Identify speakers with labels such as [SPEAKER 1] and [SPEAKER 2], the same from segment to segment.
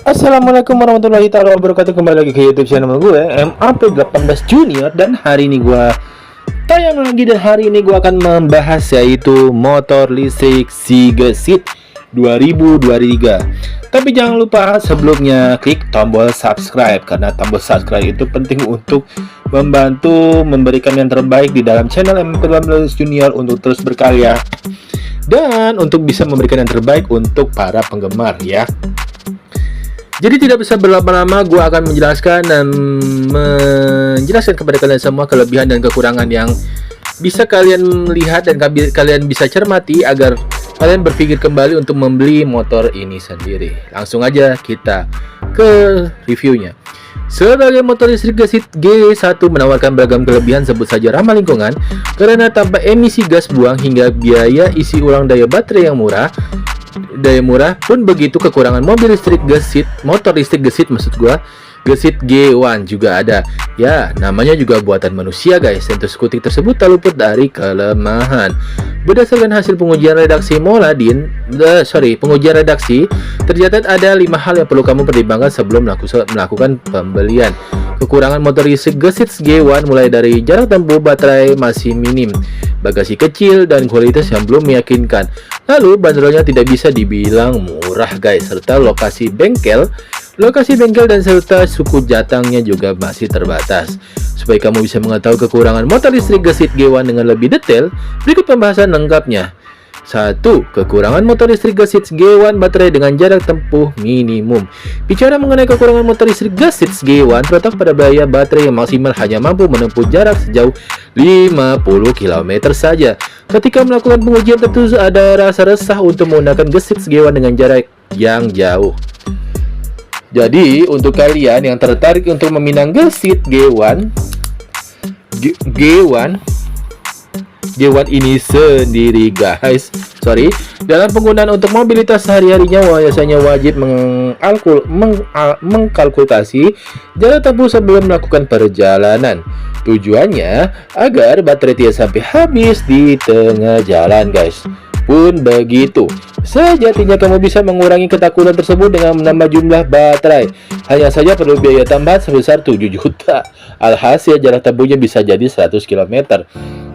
[SPEAKER 1] Assalamualaikum warahmatullahi taala wabarakatuh. Kembali lagi ke YouTube channel gue MAP18 Junior. Dan hari ini gue tayang lagi. Dan hari ini gue akan membahas yaitu motor listrik Sigesit 2023. Tapi jangan lupa sebelumnya klik tombol subscribe, karena tombol subscribe itu penting untuk membantu memberikan yang terbaik di dalam channel MAP18 Junior untuk terus berkarya dan untuk bisa memberikan yang terbaik untuk para penggemar ya. Jadi tidak bisa berlama-lama, gue akan menjelaskan dan menjelaskan kepada kalian semua kelebihan dan kekurangan yang bisa kalian lihat dan kalian bisa cermati agar kalian berpikir kembali untuk membeli motor ini sendiri. Langsung aja kita ke reviewnya. Sebagai motor listrik Gesit G1 menawarkan beragam kelebihan, sebut saja ramah lingkungan karena tanpa emisi gas buang hingga biaya isi ulang daya baterai yang murah. Pun begitu. Kekurangan mobil listrik Gesit, motor listrik Gesit maksud gua, Gesit G1 juga ada. Ya, namanya juga buatan manusia guys. Tentu skutik tersebut tak luput dari kelemahan. Berdasarkan hasil pengujian redaksi pengujian redaksi, tercatat ada 5 hal yang perlu kamu pertimbangkan sebelum melakukan pembelian. Kekurangan motor listrik Gesit G1 mulai dari jarak tempuh baterai masih minim, bagasi kecil, dan kualitas yang belum meyakinkan. Lalu bandrolnya tidak bisa dibilang murah guys, serta lokasi bengkel dan serta suku jatangnya juga masih terbatas. Supaya kamu bisa mengetahui kekurangan motor listrik Gesit G1 dengan lebih detail, berikut pembahasan lengkapnya. 1. Kekurangan motor listrik Gesit G1 baterai dengan jarak tempuh minimum. Bicara mengenai kekurangan motor listrik Gesit G1 terletak pada daya baterai yang maksimal hanya mampu menempuh jarak sejauh 50 km saja. Ketika melakukan pengujian tentu ada rasa resah untuk menggunakan Gesit G1 dengan jarak yang jauh. Jadi untuk kalian yang tertarik untuk meminang Gesit G1 ini sendiri guys, dalam penggunaan untuk mobilitas sehari-harinya biasanya wajib mengkalkulasi jarak tempuh sebelum melakukan perjalanan. Tujuannya agar baterai tidak sampai habis di tengah jalan guys. Pun begitu, sejatinya kamu bisa mengurangi ketakutan tersebut dengan menambah jumlah baterai. Hanya saja perlu biaya tambahan sebesar 7 juta. Alhasil jarak tempuhnya bisa jadi 100 km.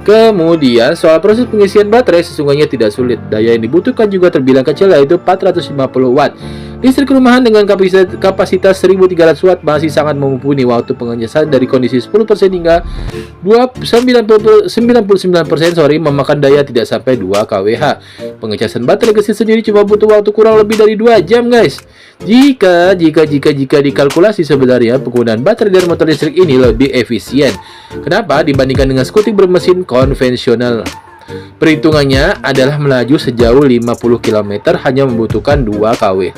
[SPEAKER 1] Kemudian soal proses pengisian baterai sesungguhnya tidak sulit. Daya yang dibutuhkan juga terbilang kecil, yaitu 450 watt. Listrik rumahan dengan kapasitas 1300 watt masih sangat mumpuni. Waktu pengecasan dari kondisi 10% hingga 99% memakan daya tidak sampai 2 kWh. Pengecasan baterai Gesit sendiri cuma butuh waktu kurang lebih dari 2 jam guys. Jika dikalkulasi, sebenarnya penggunaan baterai dari motor listrik ini lebih efisien. Kenapa? Dibandingkan dengan skutik bermesin konvensional. Perhitungannya adalah melaju sejauh 50 km hanya membutuhkan 2 kWh.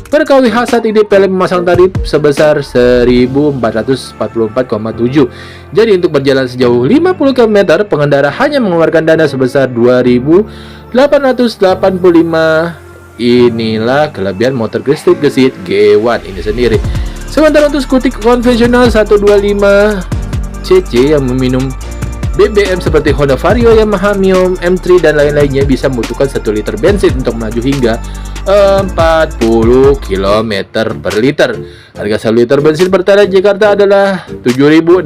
[SPEAKER 1] Per kWh saat ini PLN memasang tarif sebesar 1444,7. Jadi untuk berjalan sejauh 50 km, pengendara hanya mengeluarkan dana sebesar 2.885. Inilah kelebihan motor listrik Gesit G1 ini sendiri. Sementara untuk skutik konvensional 125 cc yang meminum BBM seperti Honda Vario, Yamaha Mio M3 dan lain-lainnya bisa membutuhkan 1 liter bensin untuk melaju hingga 40 km per liter. Harga 1 liter bensin pertalite Jakarta adalah 7.650,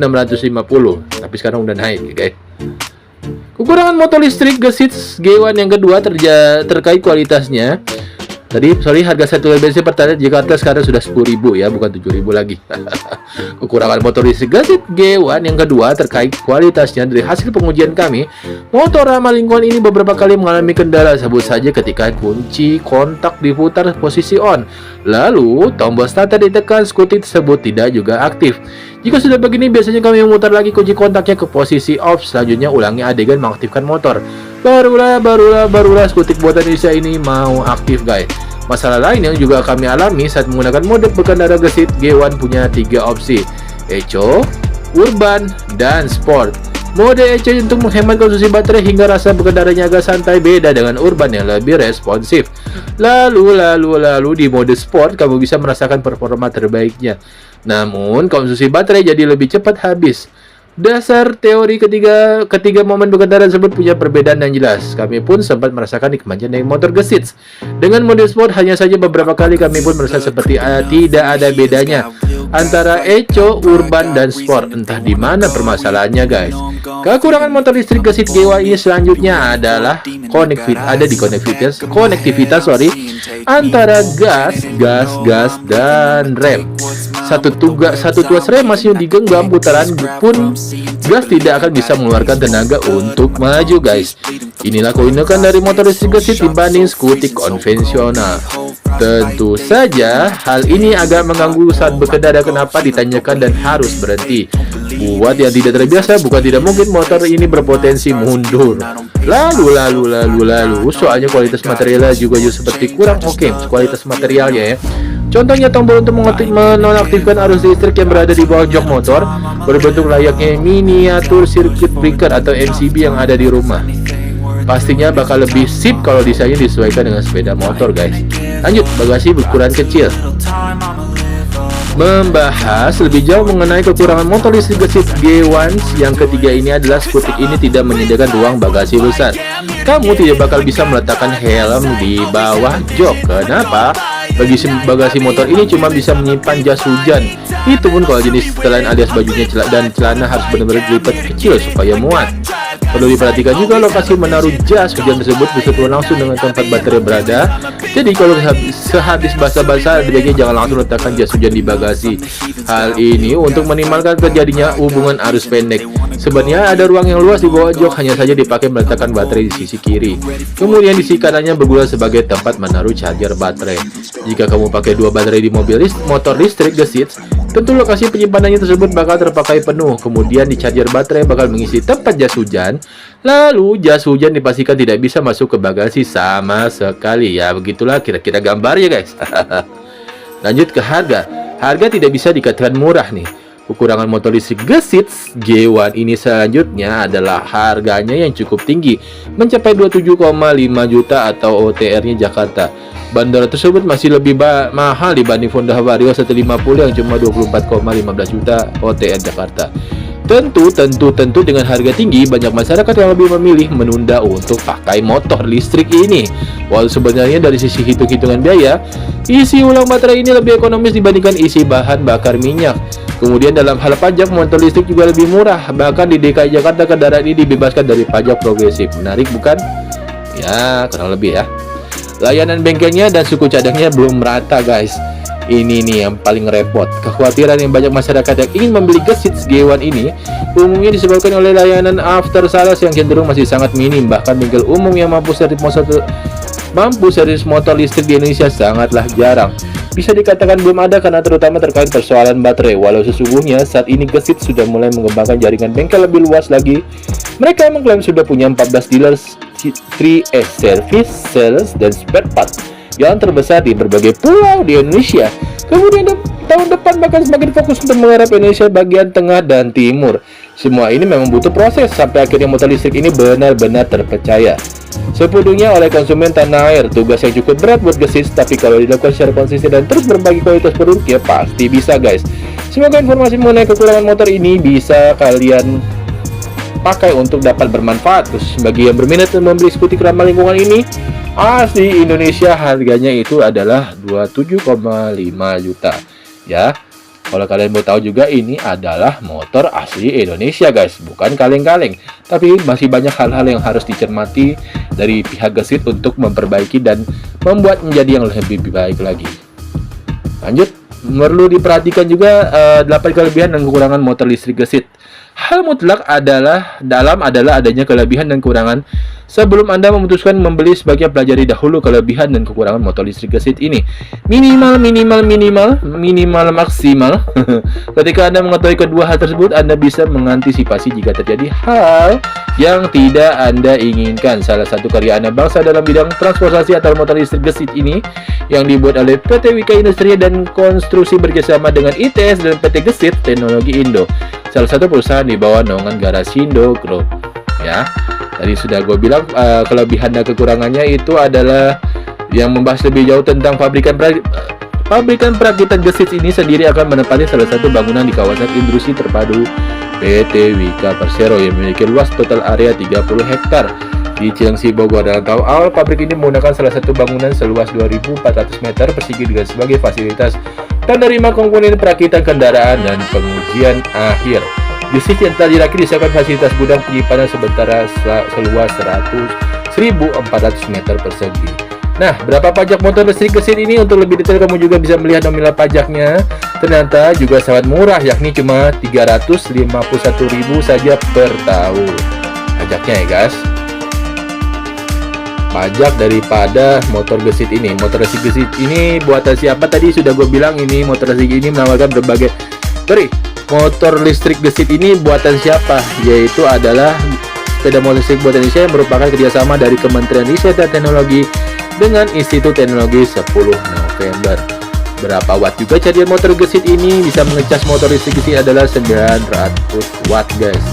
[SPEAKER 1] tapi sekarang udah naik guys. Kekurangan motor listrik Gesit G1 yang kedua terkait kualitasnya. Harga 1 liter bensin pertalite Jakarta sekarang sudah 10.000 ya, bukan 7.000 lagi. Kekurangan motor listrik Gesit G1 yang kedua terkait kualitasnya. Dari hasil pengujian kami, motor ramah lingkungan ini beberapa kali mengalami kendala, sebut saja ketika kunci kontak diputar posisi on, lalu tombol starter ditekan, skutik tersebut tidak juga aktif. Jika sudah begini, biasanya kami memutar lagi kunci kontaknya ke posisi off. Selanjutnya ulangi adegan mengaktifkan motor. Barulah skutik buatan Indonesia ini mau aktif guys. Masalah lain yang juga kami alami saat menggunakan mode berkendara Gesit G1 punya 3 opsi: Eco, Urban, dan Sport. Mode Eco untuk menghemat konsumsi baterai hingga rasa berkendaranya agak santai, beda dengan Urban yang lebih responsif. Lalu di mode Sport kamu bisa merasakan performa terbaiknya, namun konsumsi baterai jadi lebih cepat habis. Dasar teori ketiga momen berkendara tersebut punya perbedaan yang jelas. Kami pun sempat merasakan nikmatnya naik motor gesits. Dengan mode sport hanya saja beberapa kali kami pun merasa seperti tidak ada bedanya antara eco, urban, dan sport. Entah di mana permasalahannya, guys. Kekurangan motor listrik gesit G1 ini selanjutnya adalah konektivitas antara gas dan rem. Satu tuas rem masih digenggam putaran pun gas tidak akan bisa mengeluarkan tenaga untuk maju, guys. Inilah keunikan dari motor listrik gesit dibanding skutik konvensional. Tentu saja hal ini agak mengganggu saat berkendara. Kenapa ditanyakan dan harus berhenti? Buat yang tidak terbiasa, bukan tidak mungkin motor ini berpotensi mundur. Lalu, soalnya kualitas materialnya juga seperti kurang oke. Kualitas materialnya ya. Contohnya tombol untuk menonaktifkan arus listrik yang berada di bawah jok motor berbentuk layaknya miniatur circuit breaker atau MCB yang ada di rumah. Pastinya bakal lebih sip kalau desainnya disesuaikan dengan sepeda motor, guys. Lanjut, bagasi berukuran kecil. Membahas lebih jauh mengenai kekurangan motor listrik gesit G1 yang ketiga ini adalah skutik ini tidak menyediakan ruang bagasi besar. Kamu tidak bakal bisa meletakkan helm di bawah jok. Kenapa? Bagasi motor ini cuma bisa menyimpan jas hujan. Itu pun kalau jenis setelan alias bajunya dan celana harus benar-benar dilipat kecil supaya muat. Perlu diperhatikan juga lokasi menaruh jas hujan tersebut bersentuhan langsung dengan tempat baterai berada. Jadi kalau sehabis basah-basah, sebaiknya jangan langsung letakkan jas hujan di bagasi. Hal ini untuk minimalkan terjadinya hubungan arus pendek. Sebenarnya ada ruang yang luas di bawah jok, hanya saja dipakai meletakkan baterai di sisi kiri. Kemudian di sisi kanannya berguna sebagai tempat menaruh charger baterai. Jika kamu pakai dua baterai di motor listrik gesit, tentu lokasi penyimpanannya tersebut bakal terpakai penuh. Kemudian di charger baterai bakal mengisi tempat jas hujan. Lalu jas hujan dipastikan tidak bisa masuk ke bagasi sama sekali. Ya begitulah kira-kira gambarnya, guys. Lanjut ke harga. Harga tidak bisa dikatakan murah nih. Kekurangan motor listrik gesit G1 ini selanjutnya adalah harganya yang cukup tinggi, mencapai 27,5 juta atau OTR-nya Jakarta. Bandara tersebut masih lebih mahal dibanding Honda Vario 150 yang cuma 24,15 juta OTR Jakarta. Tentu dengan harga tinggi, banyak masyarakat yang lebih memilih menunda untuk pakai motor listrik ini. Walau sebenarnya dari sisi hitung-hitungan biaya, isi ulang baterai ini lebih ekonomis dibandingkan isi bahan bakar minyak. Kemudian dalam hal pajak, motor listrik juga lebih murah. Bahkan di DKI Jakarta kendaraan ini dibebaskan dari pajak progresif. Menarik bukan? Ya, kurang lebih ya. Layanan bengkelnya dan suku cadangnya belum merata, guys. Ini nih yang paling repot. Kekhawatiran yang banyak masyarakat yang ingin membeli gesit G1 ini umumnya disebabkan oleh layanan after sales yang cenderung masih sangat minim. Bahkan bengkel umum yang mampu servis motor listrik di Indonesia sangatlah jarang. Bisa dikatakan belum ada karena terutama terkait persoalan baterai. Walau sesungguhnya saat ini gesit sudah mulai mengembangkan jaringan bengkel lebih luas lagi. Mereka mengklaim sudah punya 14 dealers 3S service, sales, dan spare part yang terbesar di berbagai pulau di Indonesia. Kemudian tahun depan bahkan semakin fokus untuk menggarap Indonesia bagian tengah dan timur. Semua ini memang butuh proses sampai akhirnya motor listrik ini benar-benar terpercaya sepenuhnya oleh konsumen tanah air. Tugas yang cukup berat buat gesit, tapi kalau dilakukan secara konsisten dan terus berbagi kualitas produk, ya pasti bisa, guys. Semoga informasi mengenai kekurangan motor ini bisa kalian pakai untuk dapat bermanfaat. Terus bagi yang berminat membeli skutik ramah lingkungan ini, asli Indonesia, harganya itu adalah 27,5 juta ya. Kalau kalian mau tahu juga, ini adalah motor asli Indonesia, guys, bukan kaleng-kaleng. Tapi masih banyak hal-hal yang harus dicermati dari pihak gesit untuk memperbaiki dan membuat menjadi yang lebih baik lagi. Lanjut, perlu diperhatikan juga 8 kelebihan dan kekurangan motor listrik gesit. Hal mutlak adalah adanya kelebihan dan kekurangan. Sebelum Anda memutuskan membeli, sebaiknya pelajari dahulu kelebihan dan kekurangan motor listrik gesit ini. Minimal, maksimal. Ketika Anda mengetahui kedua hal tersebut, Anda bisa mengantisipasi jika terjadi hal yang tidak Anda inginkan. Salah satu karya anak bangsa dalam bidang transportasi atau motor listrik gesit ini yang dibuat oleh PT Wika Industri dan Konstruksi bekerjasama dengan ITS dan PT Gesit Teknologi Indo, salah satu perusahaan di bawah naungan Garasindo Group ya. Tadi sudah gue bilang kelebihan dan kekurangannya itu adalah yang membahas lebih jauh tentang pabrikan perakitan gesit ini sendiri akan menempati salah satu bangunan di kawasan industri terpadu PT Wika Persero yang memiliki luas total area 30 hektar di Cilengsi, Bogor. Dalam tahap awal, pabrik ini menggunakan salah satu bangunan seluas 2.400 meter persegi dengan sebagai fasilitas penerima komponen perakitan kendaraan dan pengujian akhir. Gesit yang telah dirakit disiapkan fasilitas gudang penyimpanan sementara seluas 1.400 meter persegi. Nah, berapa pajak motor listrik Gesit ini? Untuk lebih detail kamu juga bisa melihat nominal pajaknya. Ternyata juga sangat murah, yakni cuma 351.000 saja per tahun pajaknya ya guys. Pajak daripada motor Gesit ini. Motor listrik Gesit ini buatan siapa? Tadi sudah gue bilang, ini motor listrik ini menawarkan berbagai motor listrik Gesit ini buatan siapa? Yaitu adalah sepeda motor listrik buatan Indonesia yang merupakan kerjasama dari Kementerian Riset dan Teknologi dengan Institut Teknologi 10 November. Berapa watt juga cajian motor Gesit ini? Bisa mengecas motor listrik Gesit adalah 900 watt guys.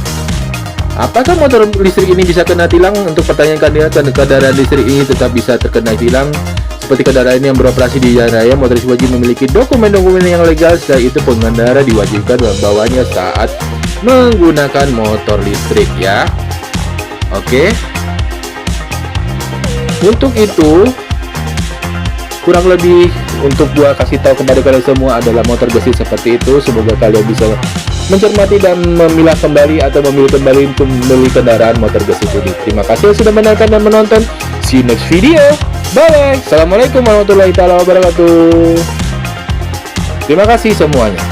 [SPEAKER 1] Apakah motor listrik ini bisa kena tilang? Untuk pertanyaan kalian, kendaraan listrik ini tetap bisa terkena tilang. Seperti kendaraan yang beroperasi di jalan raya, motor listrik wajib memiliki dokumen-dokumen yang legal. Setelah itu pengendara diwajibkan membawanya saat menggunakan motor listrik ya. Oke. Untuk itu, kurang lebih untuk gua kasih tahu kepada kalian semua adalah motor Gesit seperti itu. Semoga kalian bisa mencermati dan memilah kembali atau memilih kembali untuk membeli kendaraan motor Gesit ini. Terima kasih yang sudah menonton dan menonton. See you next video. Bye. Assalamualaikum warahmatullahi wabarakatuh. Terima kasih semuanya.